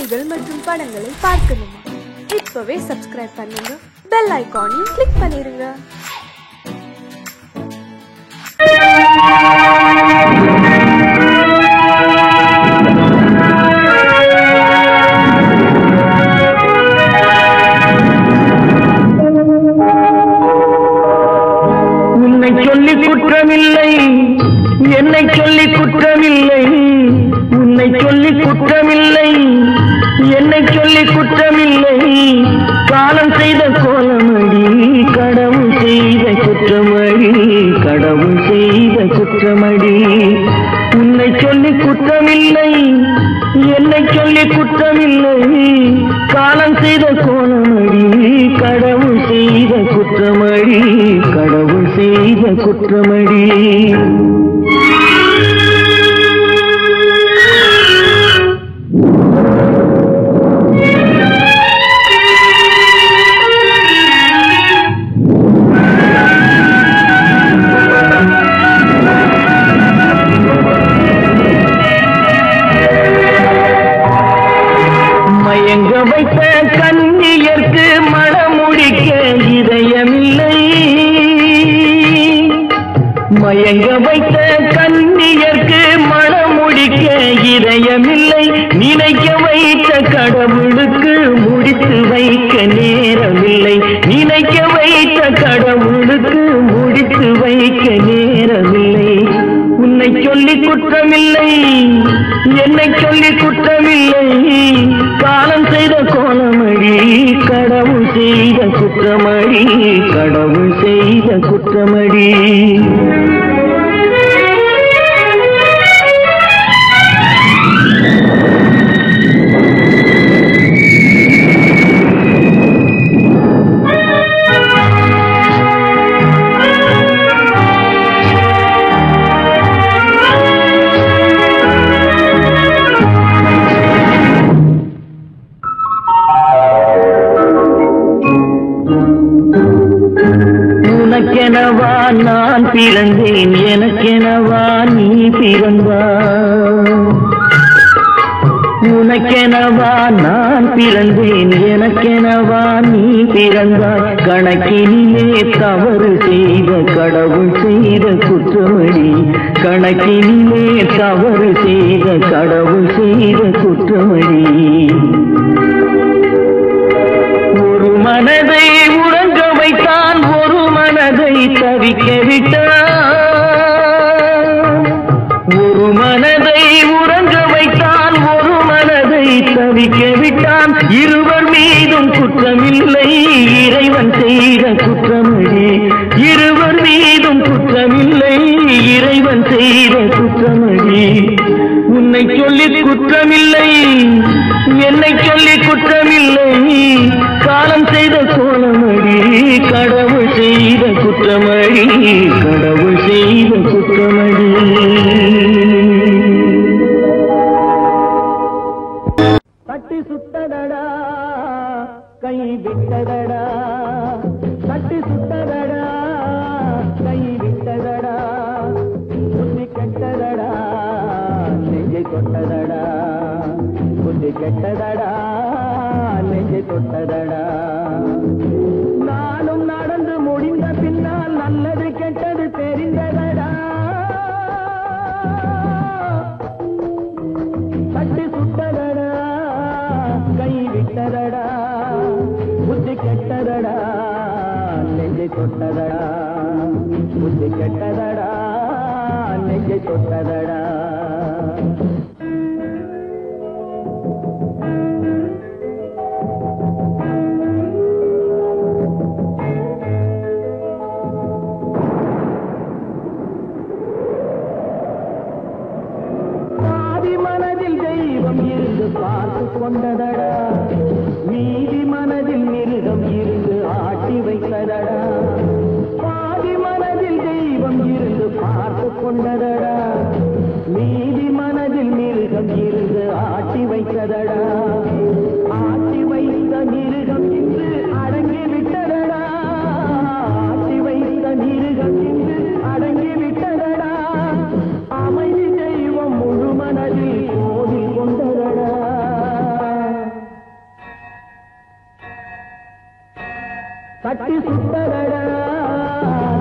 பாடல்கள் மற்றும் படங்களை பார்க்கணுமா? இப்பவே சப்ஸ்கிரைப் பண்ணுங்க, பெல் ஐகானையும் கிளிக் பண்ணிருங்க. உன்னை சொல்லி குற்றமில்லை, என்னை சொல்லி குற்றமில்லை. உன்னை சொல்லி குற்றமில்லை, என்னை சொல்லி குற்றமில்லை. காலம் செய்த கோலமடி, கடவுள் செய்த குற்றமடி, கடவுள் செய்த குற்றமடி. உன்னை சொல்லி குற்றமில்லை, என்னை சொல்லி குற்றமில்லை. காலம் செய்த கோலமடி, கடவுள் செய்த குற்றமடி, கடவுள் செய்த குற்றமடி. மயங்க வைத்த கண்ணியர்க்கு மனமுடிக்க இதயமில்லை. மயங்க வைத்த கண்ணியர்க்கு மனமுடிக்க இதயமில்லை. நினைக்க வைத்த கடவுளுக்கு முடித்து வைக்க நேரமில்லை. நினைக்க வைத்த கடவுளுக்கு முடித்து வைக்க நேரமில்லை. உன்னை சொல்லி குற்றமில்லை, என்னை சொல்லி குற்றமில்லை. காலம் செய்த கோலமடி, கடவுள் செய்த குற்றமடி, கடவுள் செய்த குற்றமடி. உனக்கெனவா நான் பிறந்தேன், எனக்கெனவா நீ பிறந்தாய். உனக்கெனவா நான் பிறந்தேன், எனக்கெனவா நீ பிறந்தாய். கணக்கினிலே தவறு செய்த கடவுள் செய்த குற்றமடி, கணக்கினிலே தவறு செய்த கடவுள் செய்த குற்றமடி. ஒரு மனதை உறங்க வைத்தான், ஒரு மனதை தவிக்க விட்டான். ஒரு மனதை உறங்க வைத்தான், ஒரு மனதை தவிக்க விட்டான். இருவர் மீதும் குற்றமில்லை, இறைவன் செய்த குற்றமடி. இருவர் மீதும் குற்றமில்லை, இறைவன் செய்த குற்றமடி. உன்னை சொல்லி குற்றமில்லை, என்னை சொல்லி குற்றமில்லை. காலம் செய்த கோலமடி, கடவுள் செய்த குற்றமடி, கடவுள் செய்த குற்றமடி. தட்டி சுட்டதடா, கை விட்டதடா. தட்டி சுட்டதடா, கை விட்டதடா. புத்தி கெட்டதடா, நெஞ்சை தொட்டதடா. புத்தி கெட்டதடா, நெஞ்சை தொட்டதடா. நானும் நடந்து முடிந்த பின்னால் நல்லது கெட்டது தெரிந்ததடா. தட்டி சுட்டதடா, கை விட்டதடா. புத்தி கெட்டதடா, நெஞ்சை தொட்டதடா. புத்தி கெட்டதடா, நெஞ்சை தொட்டதடா. மனதில் தெய்வம் இருந்து பார்த்து கொண்டதடா, மீதி மனதில் மிருகம் இருந்து ஆட்டி வைத்ததடா. பாதி மனதில் தெய்வம் இருந்து பார்த்து கொண்டதடா, மீதி மனதில் மிருகம் இருந்து ஆட்டி வைத்ததடா. ஆட்டி வைத்த மிருகம் இன்று அடங்கி விட்டதடா. ஆட்டி வைத்த மிருகம் இன்று அடங்கி விட்டதடா. அமைதி தெய்வம் முழு மனதில் கோவில் கொண்டதடா. தட்டி சுட்டதடா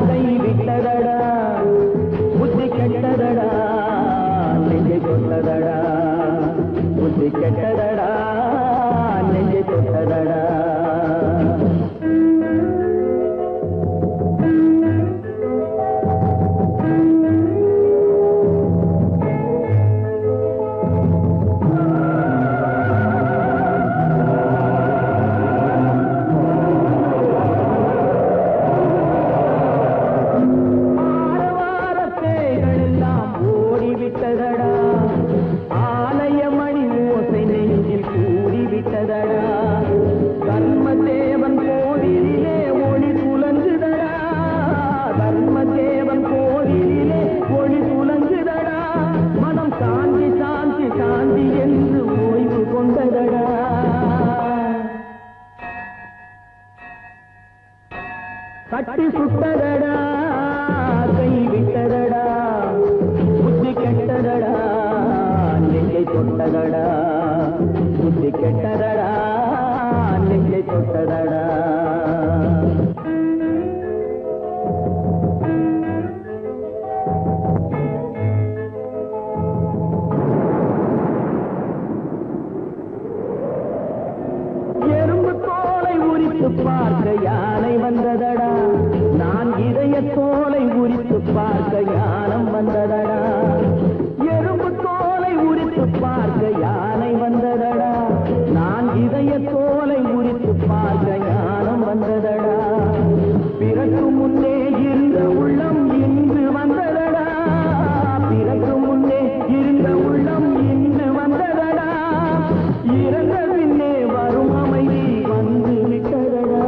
கை விட்டதடா புத்தி கெட்டதடா நெஞ்சை தொட்டதடா புத்தி கெட்டதடா நெஞ்சை தொட்டதடா தட்டி சுட்டதடா கை விட்டதடா புத்தி கெட்டதடா நெஞ்சை தொட்டதடா புத்தி கெட்டதடா நெஞ்சை தொட்டதடா பார்க்க யானை வந்ததடா நான் இதய தோலை உரித்து பார்க்க யானம் வந்ததடா எறும்பு தோலை உரித்து பார்க்க யானை வந்ததடா நான் இதய தோலை உரித்து பார்க்க யானம் வந்ததடா பிறகு முன்னே இருந்த உள்ளம் இன்று வந்ததடா பிறகு முன்னே இருந்த உள்ளம் இன்று வந்ததடா இறந்த பின்னே வரும் அமைதி வந்து விட்டதடா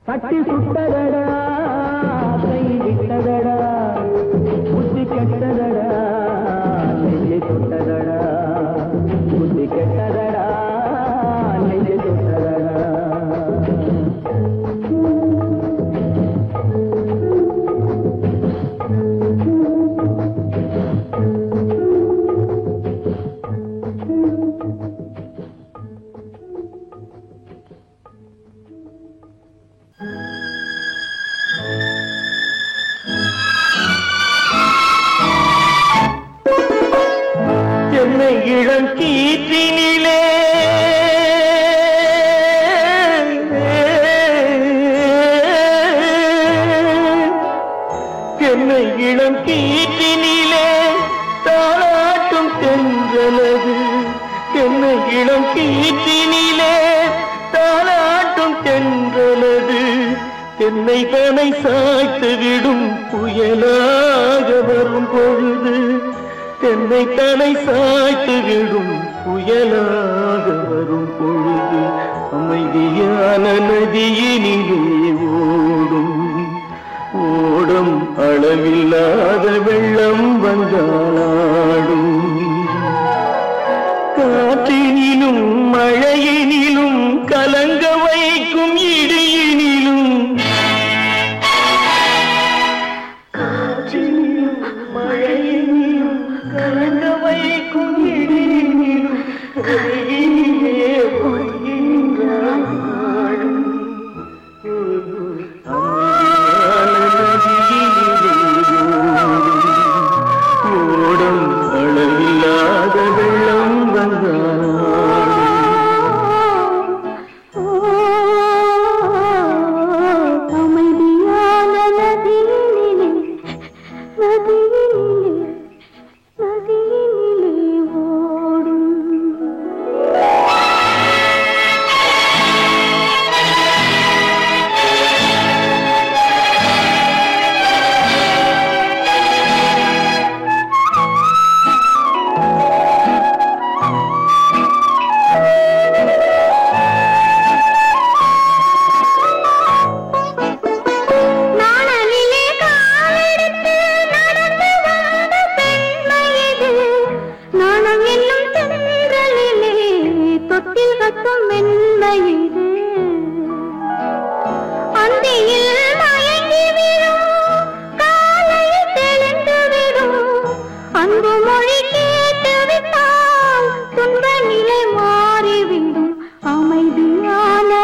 தட்டி சுட்டதடா கை விட்டதடா புத்தி கெட்டதடா நெஞ்சை தொட்டதடா புத்தி கெட்டதடா நெஞ்சை தொட்டதடா இளங்கீற்றினிலே என்னை இளங்கீற்றினிலே தாளாட்டும் தென்றலது என்னை இளங்கீற்றினிலே தாளாட்டும் தென்றலது என்னை தனை சாய்த்து விடும் புயலாக வரும் பொழுது என்னை தலை சாய்த்து விடும் புயலாக வரும் பொழுது அமைதியான நதியினிலே ஓடும் ஓடும் அளவில்லாத வெள்ளம் வந்தாடும் காற்றினிலும் மழையினிலும் கலங்க வைக்கும் இடியினிலும் காற்றினிலும் மழையினிலும் கலங்க வைக்கும் இடியினிலும் கையிலே பொய்கின்றான் ஓடும் அளவில்லாத வெள்ளம் வந்தாடும் அமைதியான நதியினிலே ஓடும் அமைதியான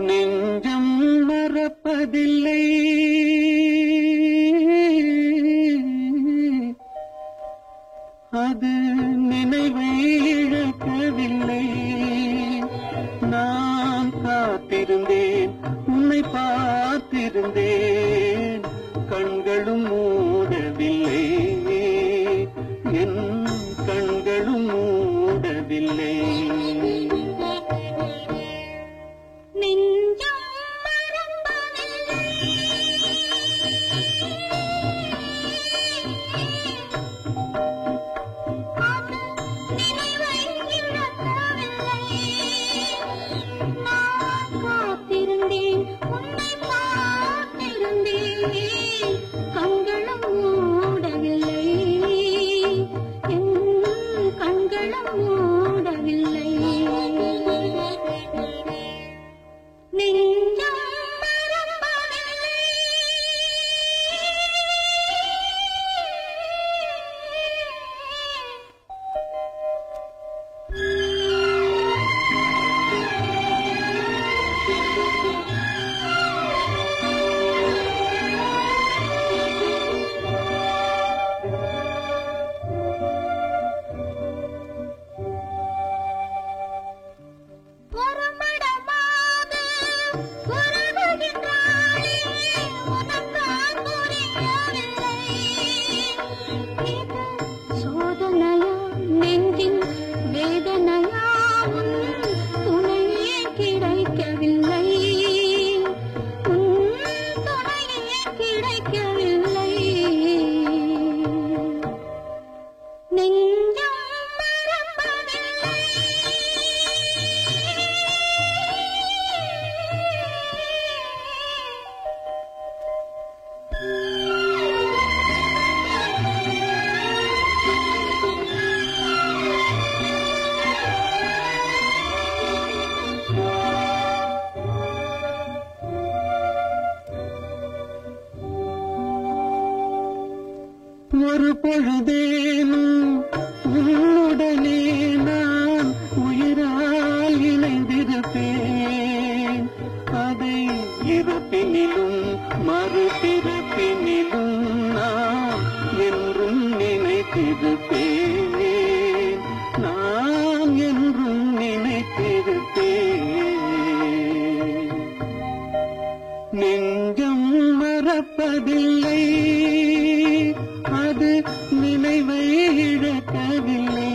நெஞ்சம் மறப்பதில்லை அது நினைவை இழக்கவில்லை நான் காத்திருந்தேன் உன்னை பார்த்திருந்தேன் கண்களும் மூடவில்லை என் கண்களும் மூடவில்லை ஒரு பொழுதேனும் உன்னுடனே நான் உயிரால் இணைந்திருப்பேன் அதை இறப்பினிலும் மறுபிறப்பினிலும் நான் என்றும் நினைத்திருப்பேன் நான் என்றும் நினைத்திருப்பேன் நெஞ்சம் மறப்பதில்லை அது நினைவை இழக்கவில்லை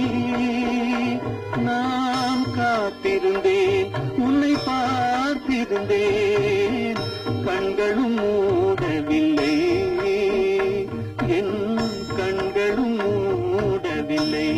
நான் காத்திருந்தேன் உன்னை பார்த்திருந்தேன் கண்களும் மூடவில்லை என் கண்களும் மூடவில்லை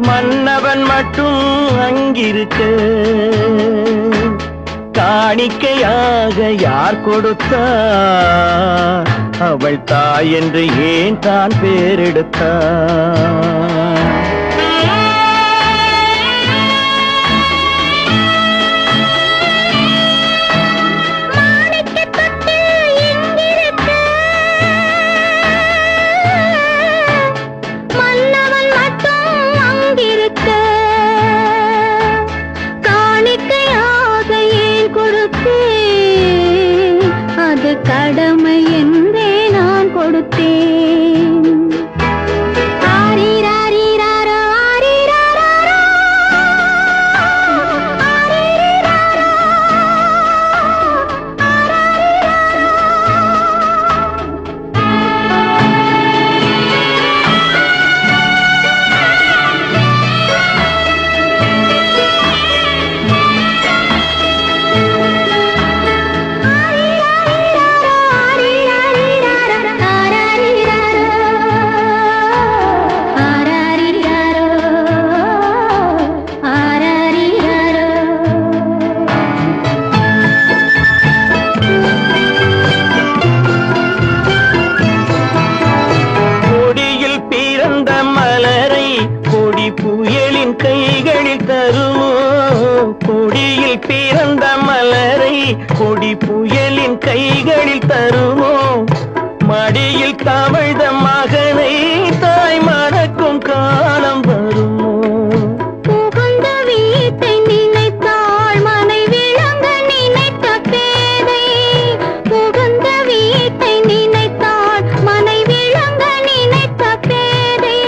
மன்னவன் மட்டும் அங்கிருக்க காணிக்கையாக யார் கொடுத்தார் அவள் தாய் என்று ஏன் தான் பேரெடுத்தார் கடமை என்றே நான் கொடுத்தேன். ஆரீரா புயலின் கைகளில் தருமோ கொடியில் பிறந்த மலரை கொடி புயலின் கைகளில் தருமோ மடியில் தவழ்ந்த மகனை தாய் மறக்கும் காலம் வருமோ புகுந்த வீட்டை நினைத்தாள் மனை விளங்க நினைத்த பேதை புகுந்த வீட்டை நினைத்தாள் மனை விளங்க நினைத்த பேதை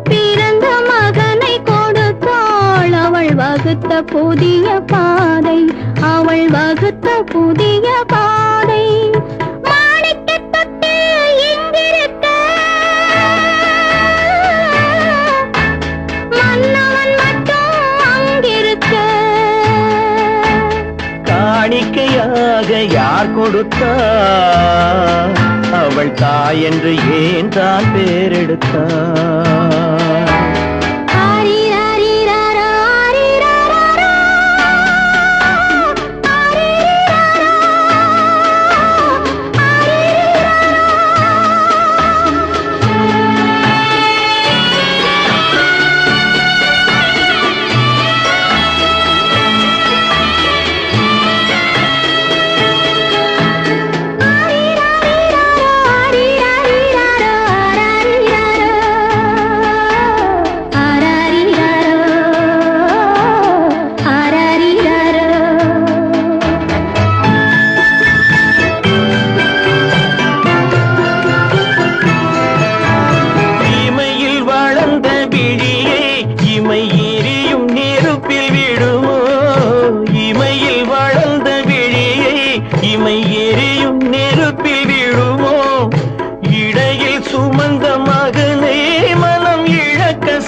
பிறந்த மகனை கொடுத்தாள் அவள் வகுத்த புதிய பாதை அவள் வகுத்த புதிய பாதை காணிக்கையாக யார் கொடுத்தா அவள் தாய் என்று ஏன் தான் பேரெடுத்தா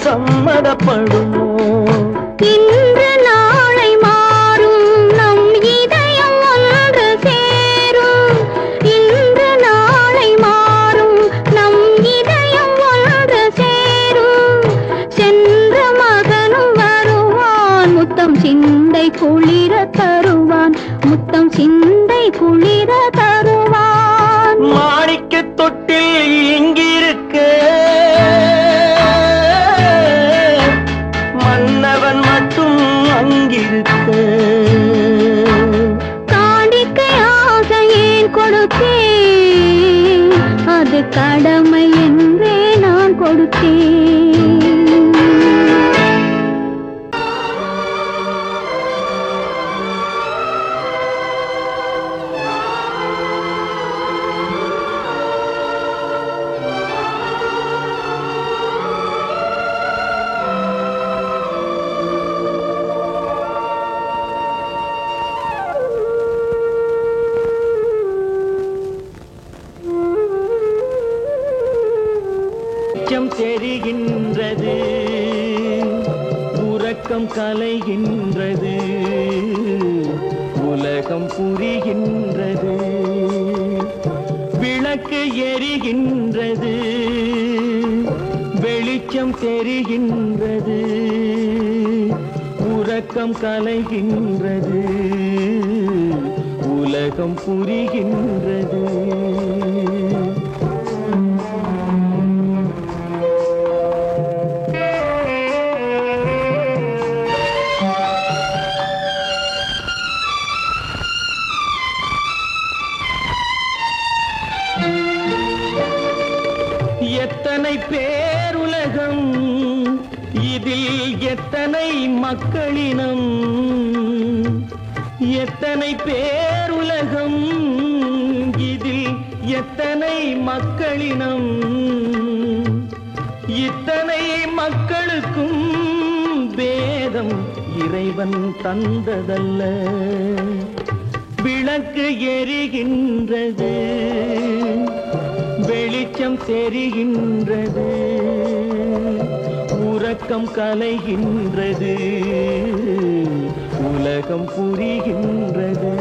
சம்மதப்படுமோ இன்று நாளை மாறும் நம் இதயம் ஒன்று சேரும் இன்று நாளை மாறும் நம் இதயம் ஒன்று சேரும் சென்ற மகனும் வருவான் முத்தம் சிந்தை குளிர தருவான் முத்தம் சிந்தை குளிர தருவான் மாணிக்க தொட்டில் இங்கிருக்க காணிக்கையாக ஏன் கொடுத்தேன் அது கடமை என்றே நான் கொடுத்தேன் தெரிகின்றது உறக்கம் கலைகின்றது உலகம் புரிகின்றது விளக்கு எரிகின்றது வெளிச்சம் தெரிகின்றது உறக்கம் கலைகின்றது உலகம் புரிகின்றது எத்தனை பேருலகம் இதில் எத்தனை மக்களினம் எத்தனை பேருலகம் இதில் எத்தனை மக்களினம் இத்தனை மக்களுக்கும் வேதம் இறைவன் தந்ததல்ல விளக்கு எரிகின்றது வெளிச்சம் தெரிகின்றது உறக்கம் கலைகின்றது உலகம் புரிகின்றது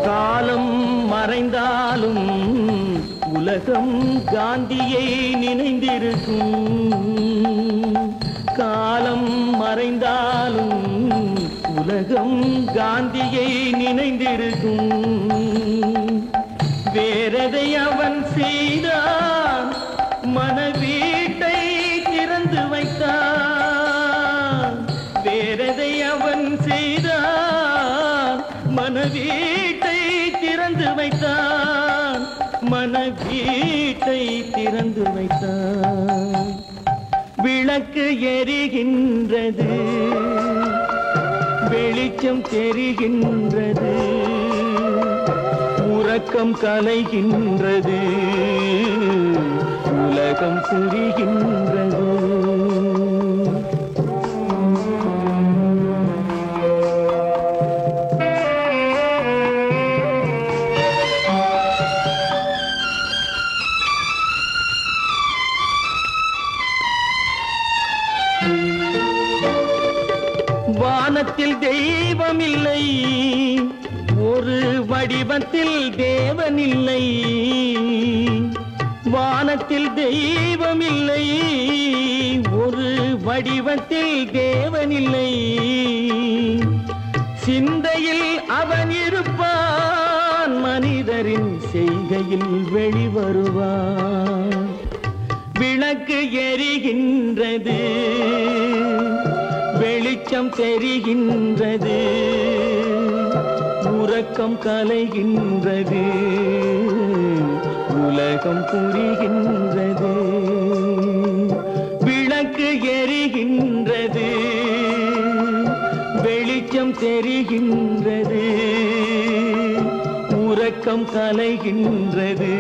காலம் மறைந்தாலும் உலகம் காந்தியை நினைந்திருக்கும். காலம் மறைந்தாலும் உலகம் காந்தியை நினைந்திருக்கும். வேறதை அவன் செய்தான், மனவீட்டை திறந்து வைத்தான். வேறதை அவன் செய்தான், மனவீட்டை திறந்து வைத்தான். மனவீட்டை திறந்து வைத்தான். விளக்கு எரிகின்றது, வெளிச்சம் தெரிகின்றது, உறக்கம் கலைகின்றது, உலகம் புரிகின்றது. வானத்தில் தெய்வம் இல்லை, ஒரு வடிவத்தில் தேவன் இல்லை. வானத்தில் தெய்வம் இல்லை, ஒரு வடிவத்தில் தேவன் இல்லை. சிந்தையில் அவன் இருப்பான், மனிதரின் செய்கையில் வெளிவருவான். விளக்கு எரிகின்றது, வெளிச்சம் தெரிகின்றது, உறக்கம் கலைகின்றது, உலகம் புரிகின்றது. விளக்கு எரிகின்றது, வெளிச்சம் தெரிகின்றது, உறக்கம் கலைகின்றது,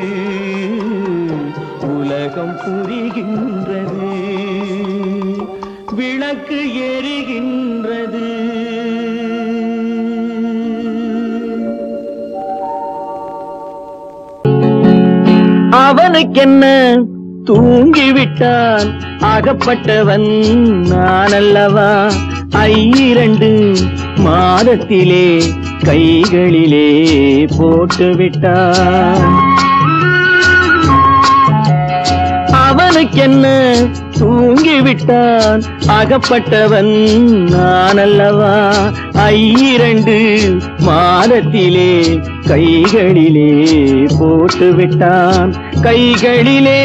உலகம் புரிகின்றது. விளக்கு எரிகின்றது. அவனுக்கென்ன தூங்கிவிட்டான், அகப்பட்டவன் நான் அல்லவா. 2 மாதத்திலே கைகளிலே போட்டுவிட்டான். அவனுக்கென்ன தூங்கிவிட்டான், அகப்பட்டவன் நான் அல்லவா. 2 மாதத்திலே கைகளிலே போட்டுவிட்டான், கைகளிலே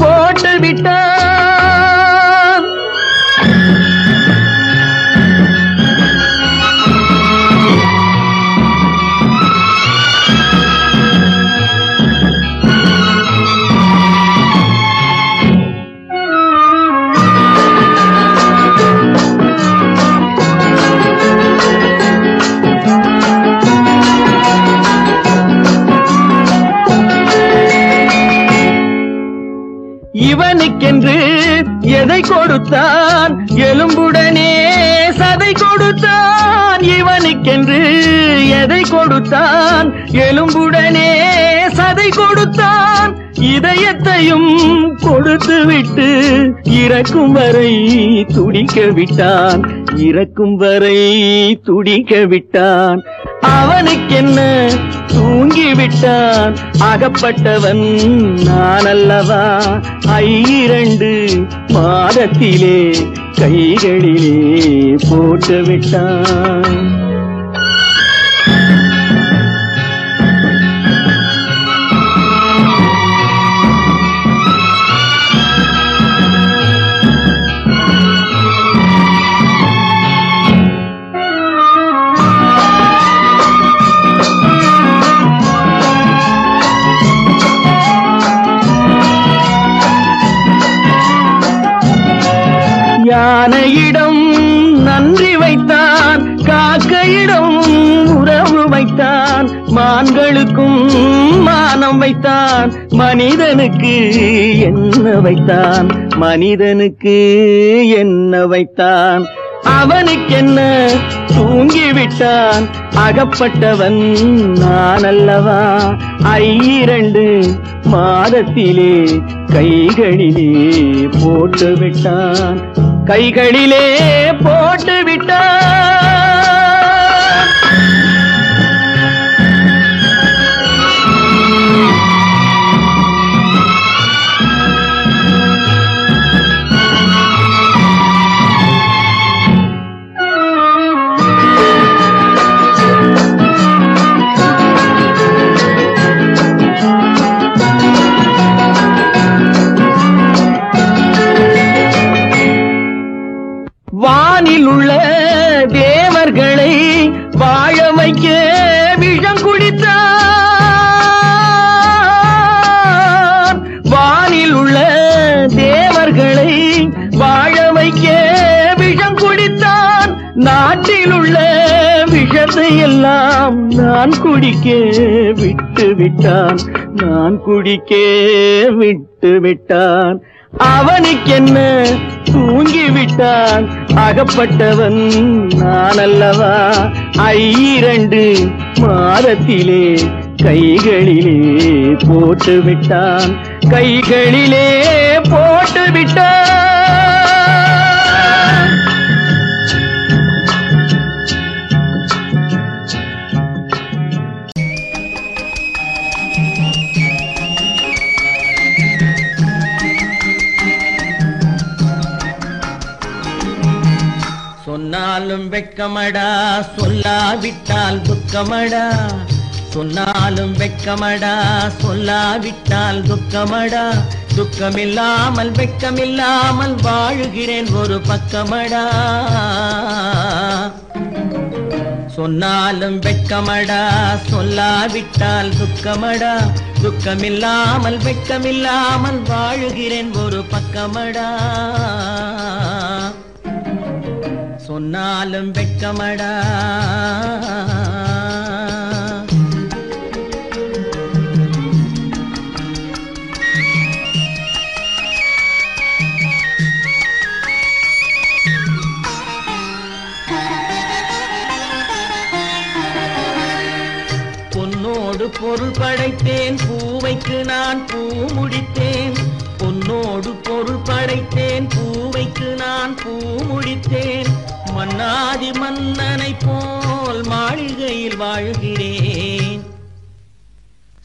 போட்டுவிட்டான். இவனுக்கென்று எதை கொடுத்தான், எலும்புடனே சதை கொடுத்தான். இவனுக்கென்று எதை கொடுத்தான், எலும்புடனே சதை கொடுத்தான். இதயத்தையும் கொடுத்து விட்டு இறக்கும் வரை துடிக்க விட்டான், இறக்கும் வரை துடிக்க விட்டான். அவனுக்கென்ன தூங்கிவிட்டான், அகப்பட்டவன் நான் அல்லவா. 2 மாதத்திலே கைகளிலே போட்டுவிட்டான். யானையிடம் நன்றி வைத்தான், காக்கையிடம் உறவு வைத்தான். மான்களுக்கும் மானம் வைத்தான், மனிதனுக்கு என்ன வைத்தான், மனிதனுக்கு என்ன வைத்தான். அவனுக்கென்ன தூங்கிவிட்டான், அகப்பட்டவன் நான் அல்லவா. 2 மாதத்திலே கைகளிலே போட்டுவிட்டான், கைகளிலே போட்டுவிட்டான். நாளைக்கே விஷம் குடித்தான், நாட்டில் உள்ள விஷத்தை எல்லாம் நான் குடிக்க விட்டு விட்டான், நான் குடிக்க விட்டு விட்டான். அவனுக்கென்ன தூங்கிவிட்டான், அகப்பட்டவன் நான் அல்லவா. 2 மாதத்திலே கைகளிலே போட்டு விட்டான், கைகளிலே போட்டு விட்டான். சொன்னாலும் வெட்கமடா, சொல்லாவிட்டால் துக்கமடா. சொன்னாலும் வெட்கமடா, சொல்லாவிட்டால் துக்கமடா. துக்கமில்லாமல் வெட்கமில்லாமல் வாழுகிறேன் ஒரு பக்கமடா. சொன்னாலும் வெட்கமடா, சொல்லாவிட்டால் துக்கமடா. துக்கமில்லாமல் வெட்கமில்லாமல் வாழுகிறேன் ஒரு பக்கமடா. சொன்னாலும் வெட்கமடா. பொன்னோடு பொருள் படைத்தேன், பூவைக்கு நான் பூ முடித்தேன். பொன்னோடு பொருள் படைத்தேன், பூவைக்கு நான் பூ முடித்தேன். மன்னாதி மன்னனை போல் மாளிகையில் வாழ்கிறேன்.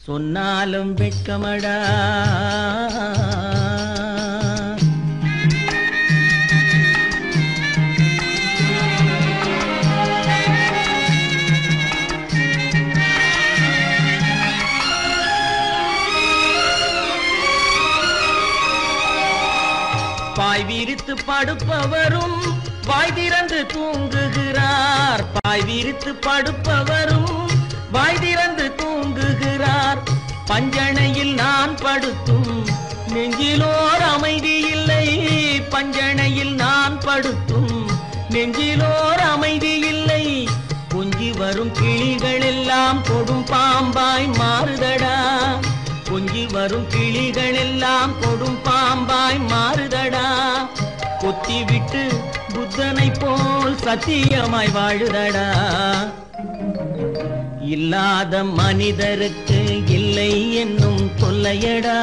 சொன்னாலும் வெட்கமடா. பாய் விரித்து படுப்பவரும் வாய் திறந்து தூங்குகிறார். பாய் விரித்து படுப்பவரும் வாய் திறந்து தூங்குகிறார். பஞ்சணையில் நான் படுத்தும் நெஞ்சிலோர் அமைதி இல்லை. பஞ்சணையில் நான் படுத்தும் நெஞ்சிலோர் அமைதி இல்லை. கொஞ்சி வரும் கிளிகள் எல்லாம் கொடும் பாம்பாய் மாறுதடா. கொஞ்சி வரும் கிளிகள் எல்லாம் கொடும் பாம்பாய் மாறுதடா. கொத்தி விட்டு புத்தனை போல் சத்தியமாய் வாழுதடா. இல்லாத மனிதருக்கு இல்லை என்னும் தொல்லையடா.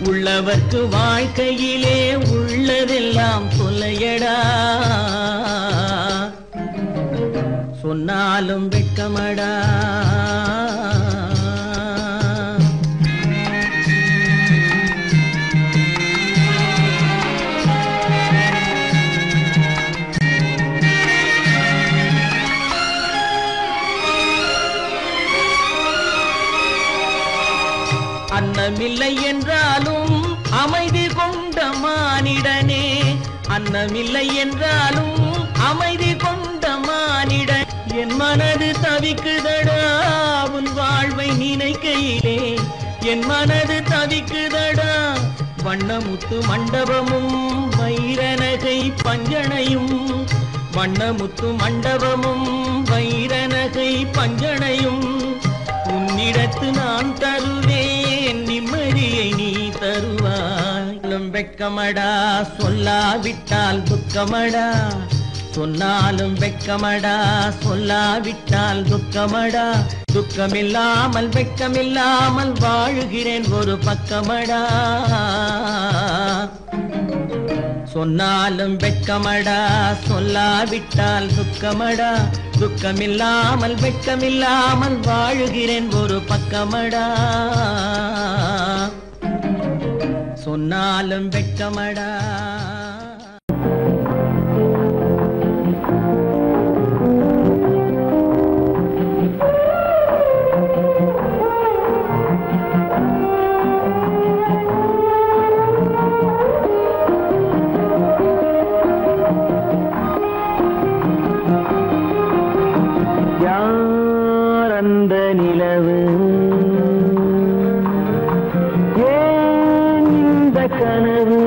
உள்ளவர்க்கு வாழ்க்கையிலே உள்ளதெல்லாம் தொல்லையடா. சொன்னாலும் வெட்கமடா. அன்னமில்லை என்றாலும் அமைதி கொண்ட மானிடனே. அன்னமில்லை என்றாலும் அமைதி கொண்ட மானிடன். என் மனது தவிக்குதடா உன் வாழ்வை நினைக்கையிலே. என் மனது தவிக்குதடா. வண்ணமுத்து மண்டபமும் வைரநகை பஞ்சனையும். வண்ணமுத்து மண்டபமும் வைரநகை பஞ்சனையும். உன்னிடத்து நான் தருவேன், நிம்மதியை நீ தருவாய். வெட்கமடா, சொல்லாவிட்டால் துக்கமடா. சொன்னாலும் வெட்கமடா, சொல்லாவிட்டால் துக்கமடா. துக்கமில்லாமல் வெட்கமில்லாமல் வாழுகிறேன் ஒரு பக்கமடா. சொன்னாலும் வெட்கமடா, சொல்லாவிட்டால் துக்கமடா. துக்கமில்லாமல் வெட்கமில்லாமல் வாழுகிறேன் ஒரு பக்கமடா. சொன்னாலும் வெட்கமடா. அந்த நிலவு ஏன் இந்த கனவு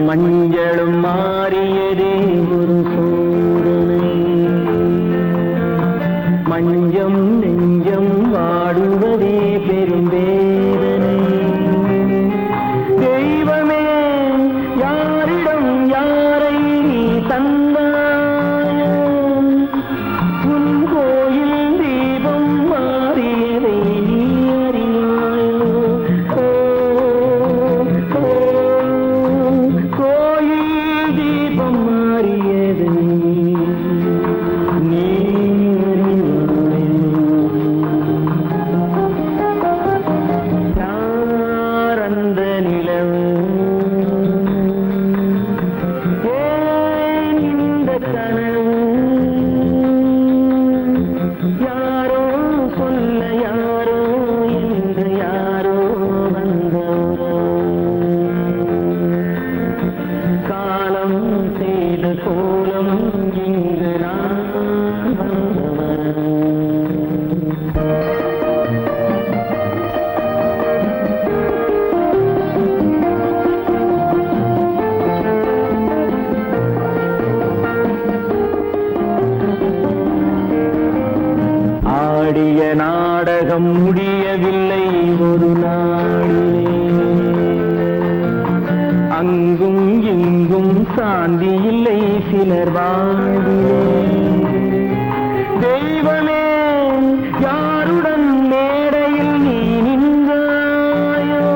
மஞ்சளும் மாறியதே ஒரு சோதனை மஞ்சம் நெஞ்சம் வாடுவதே பெரும் வேதனை தெய்வமே யாரிடம் யாரை நீ தந்தாயோ உன் கோயில் தீபம் மாறியதை நீ அறியாயோ கோயில் தீபம் மாறியதை நீ யாரந்த நிலவு ஏன் இந்த கனவு யாரோ சொல்ல யாரோ என்று யாரோ வந்தவரோ காலம் செய்த கோலம் இங்கு நான் வந்தவன் ஆடிய நாடகம் முடியவில்லை ஒரு நாளிலே அங்கும் இங்கும் சாந்தி இல்லை சிலர் வாழ்விலே தெய்வமே யாருடன் மேடையில் நீ நின்றாயோ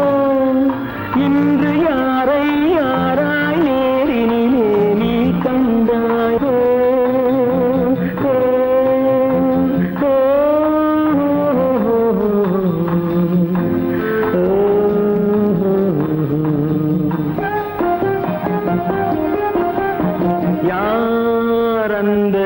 இன்று யாரை யாராய் நேரினிலே நீ கண்டாயோ யார் அந்த